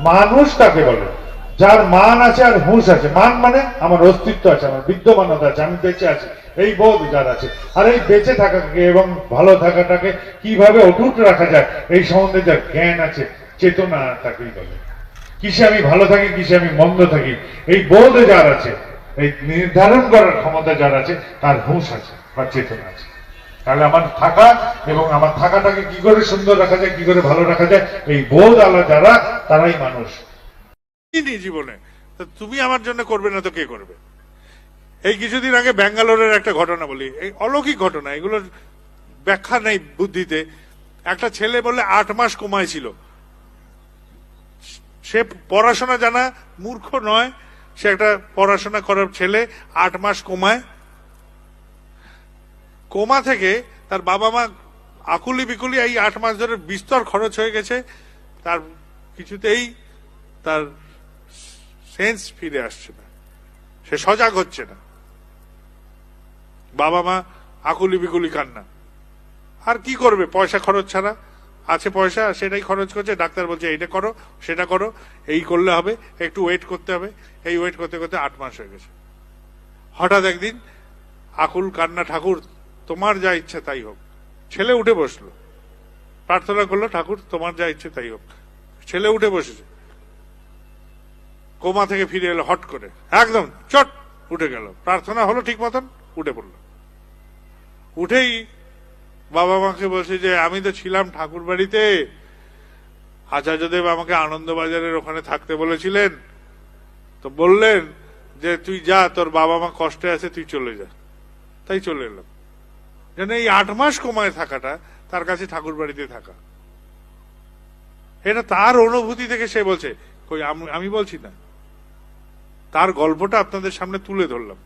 মানুষ কাকে বলে? যার মান আছে আর হুঁশ আছে। মান মানে আমার অস্তিত্ব আছে, আমার বিদ্যমানতা আছে, আমি বেঁচে আছি, এই বোধ যার আছে। আর এই বেঁচে থাকাকে এবং ভালো থাকাটাকে কিভাবে অটুট রাখা যায় এই সম্বন্ধে যার জ্ঞান আছে, চেতনা, তাকেই বলে। কিসে আমি ভালো থাকি, কিসে আমি মন্দ থাকি, এই বোধ যার আছে, এই নির্ধারণ করার ক্ষমতা যার আছে, তার হুঁশ আছে বা চেতনা আছে। তাহলে আমার থাকা এবং আমার থাকাটাকে কি করে সুন্দর রাখা যায়, কি করে ভালো রাখা যায়, এই বোধ আলা যারা, তারাই মানুষ। জীবনে তুমি আমার জন্য করবে না তো কে করবে? এই কিছুদিন আগে ব্যাঙ্গালোরের একটা ঘটনা বলি, এই অলৌকিক ঘটনা, এগুলোর ব্যাখ্যা নেই বুদ্ধিতে। একটা ছেলে বললে 8 মাস কোমায় ছিল। সে পড়াশোনা জানা মূর্খ নয়, সে একটা পড়াশোনা করার ছেলে, 8 মাস কোমায়। কোমা থেকে তার বাবা মা আকুলি বিকুলি, এই 8 মাস ধরে বিস্তর খরচ হয়ে গেছে, তার কিছুতেই তার সেন্স ফিরে আসছে না, সে সজাগ হচ্ছে না। বাবা মা আকুলি বিকুলি কান্না। আর কি করবে, পয়সা খরচ ছাড়া? আছে পয়সা, সেটাই খরচ করছে। ডাক্তার বলছে এইটা করো, সেটা করো, এই করলে হবে, একটু ওয়েট করতে হবে। এই ওয়েট করতে করতে 8 মাস হয়ে গেছে। হঠাৎ একদিন আকুল কান্না, ঠাকুর তোমার যা ইচ্ছা তাই হোক। ছেলে উঠে বসলো, প্রার্থনা করলো, ঠাকুর তোমার যা ইচ্ছে তাই হোক। ছেলে উঠে বসেছে, কোমা থেকে ফিরে এলো হট করে, একদম চট উঠে গেল। প্রার্থনা হলো ঠিক মতন, উঠে পড়লো। উঠেই বাবা মাকে বলছে যে আমি তো ছিলাম ঠাকুর বাড়িতে, আচার্যদেব আমাকে আনন্দবাজারের ওখানে থাকতে বলেছিলেন, তো বললেন যে তুই যা, তোর বাবা মা কষ্টে আছে, তুই চলে যা। তাই চলে এলাম। যেন এই 8 মাস কোমায় থাকাটা তার কাছে ঠাকুর বাড়িতে থাকা। এটা তার অনুভূতি থেকে সে বলছে, কই আমি বলছি না, তার গল্পটা আপনাদের সামনে তুলে ধরলাম।